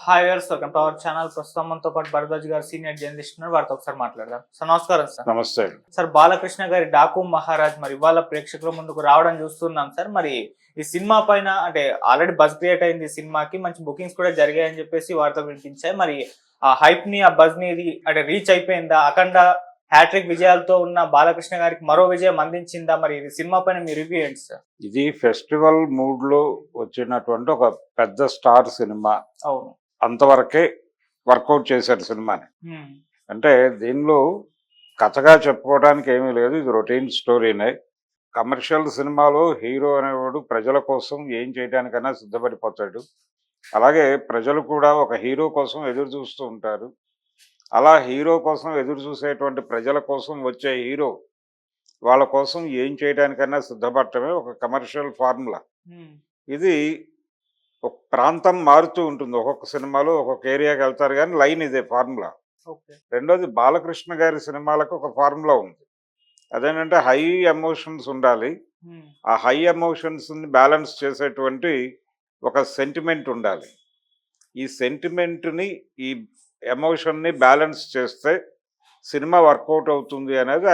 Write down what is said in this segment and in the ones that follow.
Hi viewers, welcome to our channel. ప్రస్తుతం మనతో పాటు భరద్వాజ్ గారు సీనియర్ జర్నలిస్ట్ ఉన్నారు. వారితో ఒకసారి మాట్లాడదాం. సార్ నమస్కారం. సార్ నమస్తే. సార్ బాలకృష్ణ గారి డాకు మహారాజ్ మరి ఇవాళ ప్రేక్షకుల ముందుకు రావడం చూస్తున్నాం సార్. మరి ఈ సినిమా పైన అంటే ఆల్రెడీ బజ్ క్రియేట్ అయింది, ఈ సినిమాకి మంచి బుకింగ్స్ కూడా జరిగాయని చెప్పేసి వార్తలు వినిపించాయి. మరి ఆ హైప్ ని, ఆ బజ్ ని అంటే రీచ్ అయిపోయిందా? అఖండ హ్యాట్రిక్ విజయాలతో ఉన్న బాలకృష్ణ గారికి మరో విజయం అందించిందా? మరి ఈ సినిమా పైన మీ రివ్యూ ఏంటి సార్? ఇది ఫెస్టివల్ మూడ్ లో వచ్చినటువంటి ఒక పెద్ద స్టార్ సినిమా. అవును, అంతవరకే వర్కౌట్ చేశాడు సినిమాని. అంటే దీనిలో కథగా చెప్పుకోవడానికి ఏమీ లేదు, ఇది రొటీన్ స్టోరీనే. కమర్షియల్ సినిమాలో హీరో అనేవాడు ప్రజల కోసం ఏం చేయడానికైనా సిద్ధపడిపోతాడు. అలాగే ప్రజలు కూడా ఒక హీరో కోసం ఎదురు చూస్తూ ఉంటారు. అలా హీరో కోసం ఎదురు చూసేటువంటి ప్రజల కోసం వచ్చే హీరో వాళ్ళ కోసం ఏం చేయడానికైనా సిద్ధపడటమే ఒక కమర్షియల్ ఫార్ములా. ఇది ఒక ప్రాంతం మారుతూ ఉంటుంది, ఒక్కొక్క సినిమాలో ఒక్కొక్క ఏరియాకి వెళ్తారు, కానీ లైన్ ఇదే ఫార్ములా. రెండోది బాలకృష్ణ గారి సినిమాలకు ఒక ఫార్ములా ఉంది. అదేంటంటే హై ఎమోషన్స్ ఉండాలి. ఆ హై ఎమోషన్స్ని బ్యాలెన్స్ చేసేటువంటి ఒక సెంటిమెంట్ ఉండాలి. ఈ సెంటిమెంట్ని, ఈ ఎమోషన్ని బ్యాలెన్స్ చేస్తే సినిమా వర్కౌట్ అవుతుంది అనేది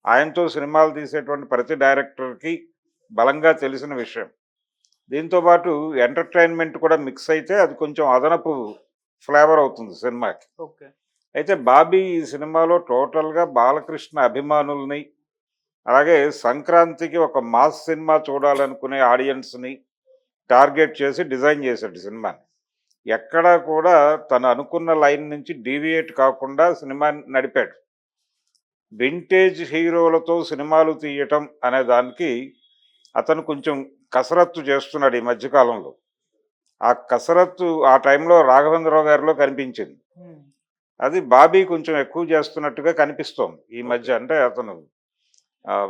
ఆయనతో సినిమాలు తీసేటువంటి ప్రతి డైరెక్టర్కి బలంగా తెలిసిన విషయం. దీంతోపాటు ఎంటర్టైన్మెంట్ కూడా మిక్స్ అయితే అది కొంచెం అదనపు ఫ్లేవర్ అవుతుంది సినిమాకి. అయితే బాబీ ఈ సినిమాలో టోటల్గా బాలకృష్ణ అభిమానుల్ని, అలాగే సంక్రాంతికి ఒక మాస్ సినిమా చూడాలనుకునే ఆడియన్స్ని టార్గెట్ చేసి డిజైన్ చేశాడు సినిమాని. ఎక్కడా కూడా తను అనుకున్న లైన్ నుంచి డీవియేట్ కాకుండా సినిమా నడిపాడు. వింటేజ్ హీరోలతో సినిమాలు తీయటం అనే దానికి అతను కొంచెం కసరత్తు చేస్తున్నాడు ఈ మధ్యకాలంలో. ఆ కసరత్తు ఆ టైంలో రాఘవేంద్రరావు గారిలో కనిపించింది. అది బాబీ కొంచెం ఎక్కువ చేస్తున్నట్టుగా కనిపిస్తోంది ఈ మధ్య. అంటే అతను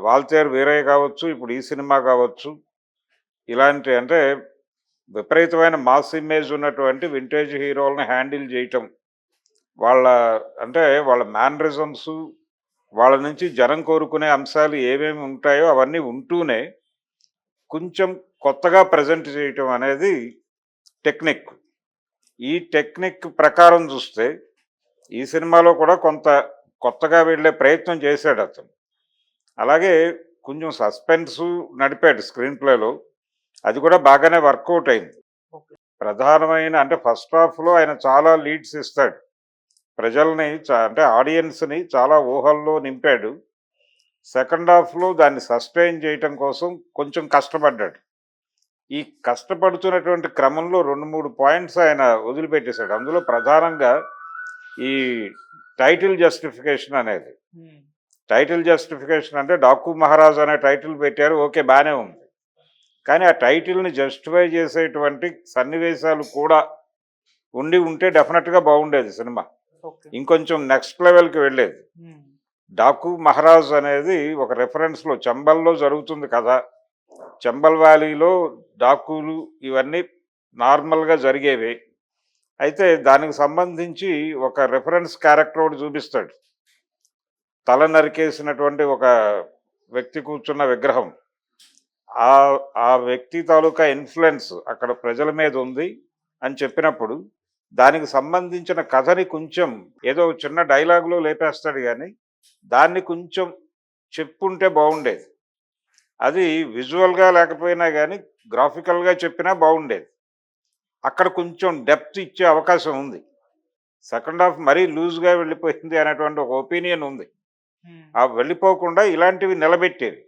వాల్తేరు వీరయ్య కావచ్చు, ఇప్పుడు ఈ సినిమా కావచ్చు, ఇలాంటి అంటే విపరీతమైన మాస్ ఇమేజ్ ఉన్నటువంటి వింటేజ్ హీరోలను హ్యాండిల్ చేయటం, వాళ్ళ మేనరిజమ్స్, వాళ్ళ నుంచి జనం కోరుకునే అంశాలు ఏమేమి ఉంటాయో అవన్నీ ఉంటూనే కొంచెం కొత్తగా ప్రజెంట్ చేయటం అనేది టెక్నిక్. ఈ టెక్నిక్ ప్రకారం చూస్తే ఈ సినిమాలో కూడా కొంత కొత్తగా వెళ్ళే ప్రయత్నం చేశాడు అతను. అలాగే కొంచెం సస్పెన్సు నడిపాడు స్క్రీన్ ప్లేలో, అది కూడా బాగానే వర్కౌట్ అయింది. ప్రధానమైన అంటే ఫస్ట్ హాఫ్లో ఆయన చాలా లీడ్స్ ఇస్తాడు, ప్రజల్ని అంటే ఆడియన్స్ని చాలా ఊహల్లో నింపాడు. సెకండ్ హాఫ్లో దాన్ని సస్టైన్ చేయటం కోసం కొంచెం కష్టపడ్డాడు. ఈ కష్టపడుతున్నటువంటి క్రమంలో 2-3 పాయింట్స్ ఆయన వదిలిపెట్టేశాడు. అందులో ప్రధానంగా ఈ టైటిల్ జస్టిఫికేషన్ అనేది. టైటిల్ జస్టిఫికేషన్ అంటే డాకు మహారాజ్ అనే టైటిల్ పెట్టారు, ఓకే బాగానే ఉంది. కానీ ఆ టైటిల్ని జస్టిఫై చేసేటువంటి సన్నివేశాలు కూడా ఉంటే డెఫినెట్గా బాగుండేది సినిమా, ఇంకొంచెం నెక్స్ట్ లెవెల్కి వెళ్ళేది. డాకు మహారాజ్ అనేది ఒక రెఫరెన్స్లో చంబల్లో జరుగుతుంది కదా, చంబల్ వ్యాలీలో డాకులు ఇవన్నీ నార్మల్గా జరిగేవి. అయితే దానికి సంబంధించి ఒక రెఫరెన్స్ క్యారెక్టర్ ఒకటి చూపిస్తాడు, తల నరికేసినటువంటి ఒక వ్యక్తి కూర్చున్న విగ్రహం. ఆ వ్యక్తి తాలూకా ఇన్ఫ్లుయెన్స్ అక్కడ ప్రజల మీద ఉంది అని చెప్పినప్పుడు దానికి సంబంధించిన కథని కొంచెం ఏదో చిన్న డైలాగులో లేపేస్తాడు, కానీ దాన్ని కొంచెం చెప్పుంటే బాగుండేది. అది విజువల్గా లేకపోయినా కానీ గ్రాఫికల్గా చెప్పినా బాగుండేది. అక్కడ కొంచెం డెప్త్ ఇచ్చే అవకాశం ఉంది. సెకండ్ హాఫ్ మరీ లూజ్గా వెళ్ళిపోయింది అనేటువంటి ఒక ఒపీనియన్ ఉంది. ఆ వెళ్ళిపోకుండా ఇలాంటివి నిలబెట్టేది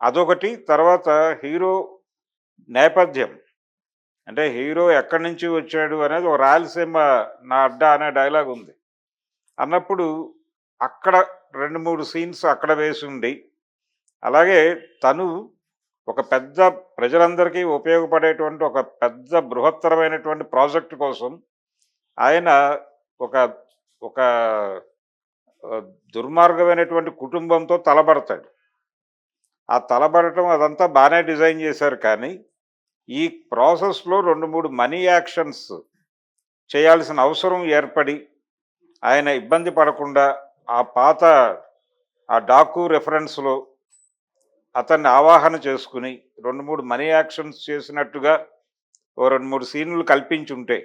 అదొకటి. తర్వాత హీరో నేపథ్యం, అంటే హీరో ఎక్కడి నుంచి వచ్చాడు అనేది ఒక రాయలసీమ నా అడ్డా అనే డైలాగ్ ఉంది అన్నప్పుడు అక్కడ 2-3 సీన్స్ అక్కడ వేసి ఉండి, అలాగే తను ఒక పెద్ద ప్రజలందరికీ ఉపయోగపడేటువంటి ఒక పెద్ద బృహత్తరమైనటువంటి ప్రాజెక్టు కోసం ఆయన ఒక ఒక దుర్మార్గమైనటువంటి కుటుంబంతో తలబడతాడు. ఆ తలబడటం అదంతా బాగానే డిజైన్ చేశారు, కానీ ఈ ప్రాసెస్లో 2-3 మనీ యాక్షన్స్ చేయాల్సిన అవసరం ఏర్పడి ఆయన ఇబ్బంది పడకుండా ఆ డాకు రెఫరెన్స్లో అతన్ని ఆవాహన చేసుకుని 2-3 మనీ యాక్షన్స్ చేసినట్టుగా ఓ 2-3 సీన్లు కల్పించుంటే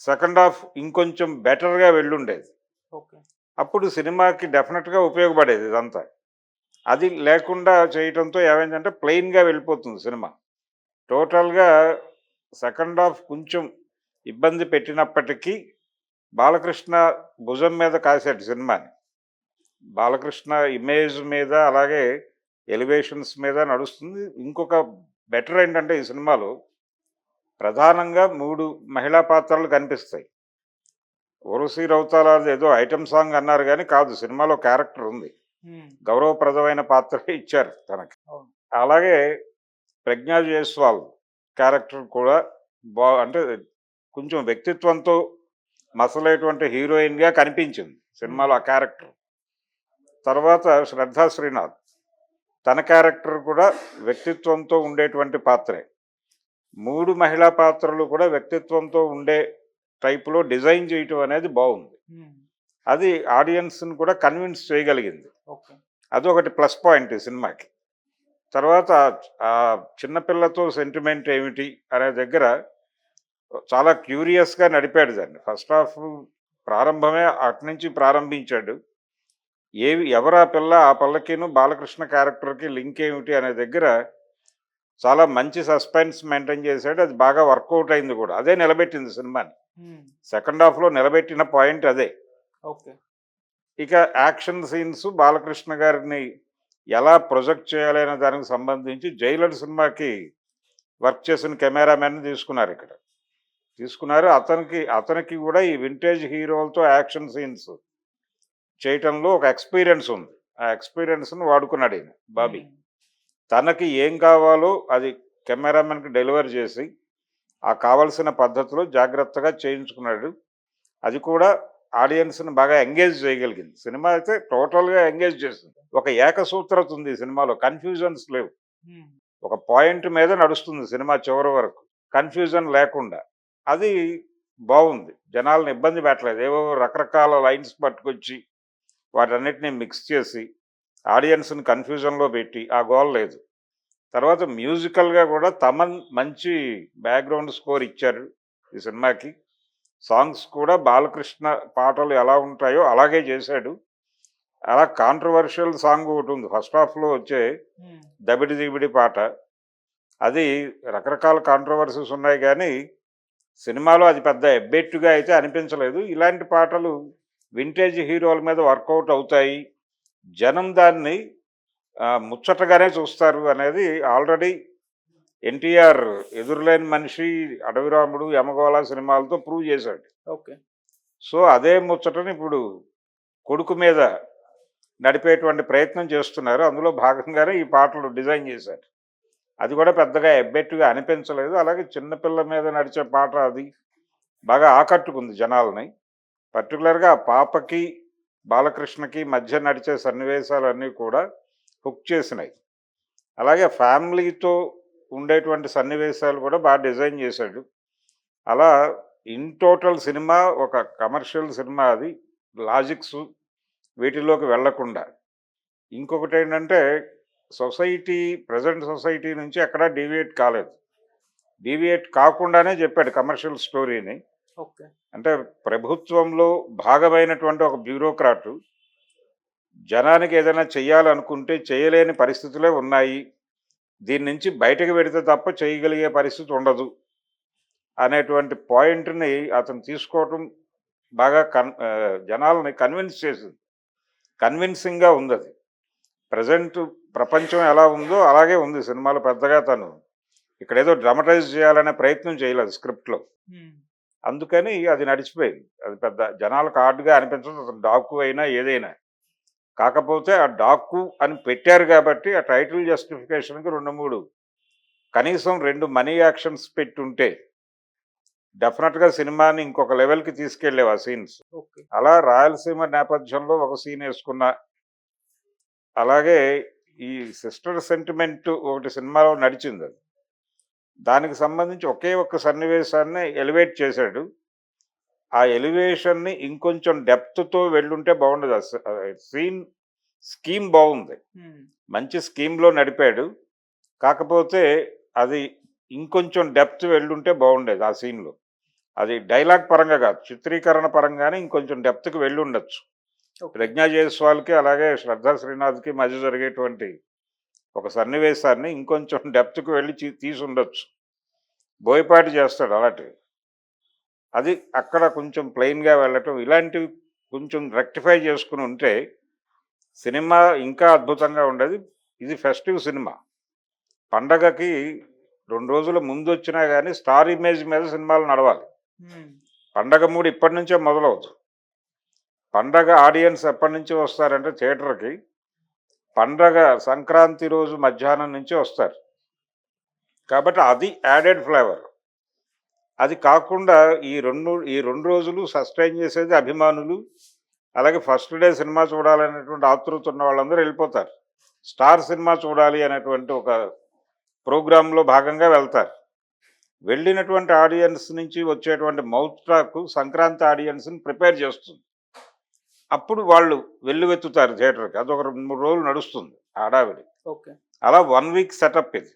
సెకండ్ హాఫ్ ఇంకొంచెం బెటర్గా వెళ్ళుండేది. ఓకే. అప్పుడు సినిమాకి డెఫినెట్గా ఉపయోగపడేది ఇదంతా. అది లేకుండా చేయటంతో ఏమైందంటే ప్లెయిన్గా వెళ్ళిపోతుంది సినిమా. టోటల్గా సెకండ్ హాఫ్ కొంచెం ఇబ్బంది పెట్టినప్పటికీ బాలకృష్ణ భుజం మీద కాసాడు సినిమాని. బాలకృష్ణ ఇమేజ్ మీద అలాగే ఎలివేషన్స్ మీద నడుస్తుంది. ఇంకొక బెటర్ ఏంటంటే ఈ సినిమాలో ప్రధానంగా 3 మహిళా పాత్రలు కనిపిస్తాయి. 'ఊర్వశి రౌతాలాది' ఏదో ఐటెమ్ సాంగ్ అన్నారు గానీ కాదు, సినిమాలో క్యారెక్టర్ ఉంది. గౌరవప్రదమైన పాత్ర ఇచ్చారు తనకి. అవును. అలాగే ప్రజ్ఞా జైస్వాల్ క్యారెక్టర్ కూడా అంటే కొంచెం వ్యక్తిత్వంతో మసలేటువంటి హీరోయిన్‌గా కనిపించింది సినిమాలో ఆ క్యారెక్టర్. తర్వాత శ్రద్ధా శ్రీనాథ్ తన క్యారెక్టర్ కూడా వ్యక్తిత్వంతో ఉండేటువంటి పాత్రే. 3 మహిళా పాత్రలు కూడా వ్యక్తిత్వంతో ఉండే టైప్‌లో డిజైన్ చేయటం అనేది బావుంది. అది ఆడియన్స్‌ని కూడా కన్విన్స్ చేయగలిగింది. ఓకే. అదొకటి ప్లస్ పాయింట్ ఈ సినిమాకి. తర్వాత చిన్న పిల్లతో సెంటిమెంట్ ఏమిటి అనే దగ్గర చాలా క్యూరియస్‌గా నడిపాడు దాన్ని. ఫస్ట్ హాఫ్ ప్రారంభమే అటునుంచి ప్రారంభించాడు. ఎవరా పిల్ల, ఆ పిల్లకిను బాలకృష్ణ క్యారెక్టర్‌కి లింక్ ఏమిటి అనే దగ్గర చాలా మంచి సస్పెన్స్ మెయింటైన్ చేశాడు. అది బాగా వర్కౌట్ అయింది కూడా. అదే నిలబెట్టింది సినిమాని. సెకండ్ హాఫ్‌లో నిలబెట్టిన పాయింట్ అదే. ఓకే. ఇక యాక్షన్ సీన్స్ బాలకృష్ణ గారిని ఎలా ప్రొజెక్ట్ చేయాలి అనే దానికి సంబంధించి 'జైలర్' సినిమాకి వర్క్ చేసిన కెమెరామెన్‌ని తీసుకున్నారు. అతనికి కూడా ఈ వింటేజ్ హీరోలతో యాక్షన్ సీన్స్ చేయటంలో ఒక ఎక్స్‌పీరియన్స్ ఉంది. ఆ ఎక్స్‌పీరియన్స్‌ని వాడుకున్నాడు ఈయన బాబీ. తనకి ఏం కావాలో అది కెమెరామెన్‌కి డెలివర్ చేసి, ఆ కావాల్సిన పద్ధతిలో జాగ్రత్తగా చేయించుకున్నాడు. అది కూడా ఆడియన్స్‌ని బాగా ఎంగేజ్ చేయగలిగింది. సినిమా అయితే టోటల్‌గా ఎంగేజ్ చేసింది. ఒక ఏకసూత్రత ఉంది ఈ సినిమాలో. కన్‌ఫ్యూజన్స్ లేవు. ఒక పాయింట్ మీద నడుస్తుంది సినిమా చివరి వరకు. కన్‌ఫ్యూజన్ లేకుండా. అది బావుంది. జనాల్ని ఇబ్బంది పెట్టలేదు. ఏవో రకరకాల లైన్స్ పట్టుకొచ్చి వాటన్నిటిని మిక్స్ చేసి ఆడియన్స్‌ని కన్‌ఫ్యూజన్‌లో పెట్టి ఆ గోల లేదు. తర్వాత మ్యూజికల్‌గా కూడా తమన్ మంచి బ్యాక్‌గ్రౌండ్ స్కోర్ ఇచ్చారు ఈ సినిమాకి. సాంగ్స్ కూడా బాలకృష్ణ పాటలు ఎలా ఉంటాయో అలాగే చేశాడు. అలా కాంట్రోవర్షియల్ సాంగ్ ఒకటుంది ఫస్ట్ హాఫ్‌లో వచ్చే 'దబిడి దిబిడి' పాట. అది రకరకాల కాంట్రోవర్సీస్ ఉన్నాయి గానీ, సినిమాలో అది పెద్ద ఎబ్బెట్టుగా అయితే అనిపించలేదు. ఇలాంటి పాటలు వింటేజ్ హీరోల మీద వర్కౌట్ అవుతాయి. జనం దాన్ని ముచ్చటగానే చూస్తారు అనేది ఆల్రెడీ ఎన్టీఆర్ 'ఎదురులేని మనిషి', 'అడవిరాముడు', 'యమగోళ' సినిమాలతో ప్రూవ్ చేశాడు. ఓకే. సో, అదే ముచ్చటని ఇప్పుడు కొడుకు మీద నడిపేటువంటి ప్రయత్నం చేస్తున్నారు. అందులో భాగంగానే ఈ పాటలు డిజైన్ చేశారు. అది కూడా పెద్దగా ఎబ్బెట్టుగా అనిపించలేదు. అలాగే చిన్నపిల్ల మీద నడిచే పాట అది బాగా ఆకట్టుకుంది జనాల్ని. పర్టికులర్‌గా ఆ పాపకి, బాలకృష్ణకి మధ్య నడిచే సన్నివేశాలన్నీ కూడా హుక్ చేసినాయి. అలాగే ఫ్యామిలీతో ఉండేటువంటి సన్నివేశాలు కూడా బాగా డిజైన్ చేశాడు. అలా ఇన్ టోటల్ సినిమా ఒక కమర్షియల్ సినిమా అది. లాజిక్స్ వీటిలోకి వెళ్ళకుండా. ఇంకొకటేంటంటే ప్రెజెంట్ సొసైటీ నుంచి ఎక్కడా డీవియేట్ కాలేదు. డీవియేట్ కాకుండానే చెప్పాడు కమర్షియల్ స్టోరీని. ఓకే. అంటే ప్రభుత్వంలో భాగమైనటువంటి ఒక బ్యూరోక్రాటు జనానికి ఏదైనా చెయ్యాలనుకుంటే చేయలేని పరిస్థితులే ఉన్నాయి. దీని నుంచి బయటకు పెడితే తప్ప చేయగలిగే పరిస్థితి ఉండదు అనేటువంటి పాయింట్‌ని అతను తీసుకోవటం బాగా జనాల్ని కన్విన్స్ చేసింది. కన్విన్సింగ్‌గా ఉందది. ప్రెజెంట్ ప్రపంచం ఎలా ఉందో అలాగే ఉంది సినిమాలో. పెద్దగా తను ఇక్కడేదో డ్రామటైజ్ చేయాలనే ప్రయత్నం చేయలేదు స్క్రిప్ట్‌లో. అందుకని అది నడిచిపోయింది. అది పెద్ద జనాలకు హార్డ్‌గా అనిపించదు. అసలు డాకు అయినా ఏదైనా. కాకపోతే ఆ డాకు అని పెట్టారు కాబట్టి ఆ టైటిల్ జస్టిఫికేషన్‌కి 2, 3 కనీసం 2 మనీ యాక్షన్స్ పెట్టుంటే డెఫినెట్‌గా సినిమాని ఇంకొక లెవెల్‌కి తీసుకెళ్ళేవి ఆ సీన్స్. ఓకే. అలా రాయలసీమ నేపథ్యంలో ఒక సీన్ యేసుకున్న, అలాగే ఈ సిస్టర్ సెంటిమెంట్ ఒకటి సినిమాలో నడిచిందది. దానికి సంబంధించి ఒకే ఒక్క సన్నివేశాన్ని ఎలివేట్ చేశాడు. ఆ ఎలివేషన్‌ని ఇంకొంచెం డెప్త్‌తో వెళ్ళుంటే బాగుండేది. స్కీమ్ బావుంది. మంచి స్కీమ్‌లో నడిపాడు. కాకపోతే అది ఇంకొంచెం డెప్త్ వెళ్ళుంటే బాగుండేది ఆ సీన్‌లో. అది డైలాగ్ పరంగా కాదు, చిత్రీకరణ పరంగానే ఇంకొంచెం డెప్త్కి వెళ్ళి ఉండొచ్చు. ప్రజ్ఞా జైస్వాల్కి అలాగే శ్రద్ధా శ్రీనాథ్కి మధ్య జరిగేటువంటి ఒక సన్నివేశాన్ని ఇంకొంచెం డెప్త్కి వెళ్ళి తీసి ఉండొచ్చు. బోయపాటి చేస్తాడు అలాంటివి. అది అక్కడ కొంచెం ప్లెయిన్గా వెళ్ళటం, ఇలాంటివి కొంచెం రెక్టిఫై చేసుకుని ఉంటే సినిమా ఇంకా అద్భుతంగా ఉండేది. ఇది ఫెస్టివ్ సినిమా. పండగకి 2 రోజుల ముందు వచ్చినా కానీ స్టార్ ఇమేజ్ మీద సినిమాలు నడవాలి. పండగ మూడు ఇప్పటి నుంచే మొదలవుతుంది. పండగ ఆడియన్స్ ఎప్పటి నుంచి వస్తారంటే థియేటర్కి పండగ సంక్రాంతి రోజు మధ్యాహ్నం నుంచి వస్తారు. కాబట్టి అది యాడెడ్ ఫ్లేవర్. అది కాకుండా ఈ రెండు రోజులు సస్టైన్ చేసేది అభిమానులు, అలాగే ఫస్ట్ డే సినిమా చూడాలనేటువంటి ఆతృత ఉన్న వాళ్ళందరూ వెళ్ళిపోతారు. స్టార్ సినిమా చూడాలి అనేటువంటి ఒక ప్రోగ్రాంలో భాగంగా వెళ్తారు. వెళ్ళినటువంటి ఆడియన్స్ నుంచి వచ్చేటువంటి మౌత్ టాక్ సంక్రాంతి ఆడియన్స్ని ప్రిపేర్ చేస్తుంది. అప్పుడు వాళ్ళు వెల్లువెత్తుతారు థియేటర్కి. అదొక 2-3 రోజులు నడుస్తుంది ఆడావిడి. ఓకే. అలా 1 వీక్ సెటప్ ఇది.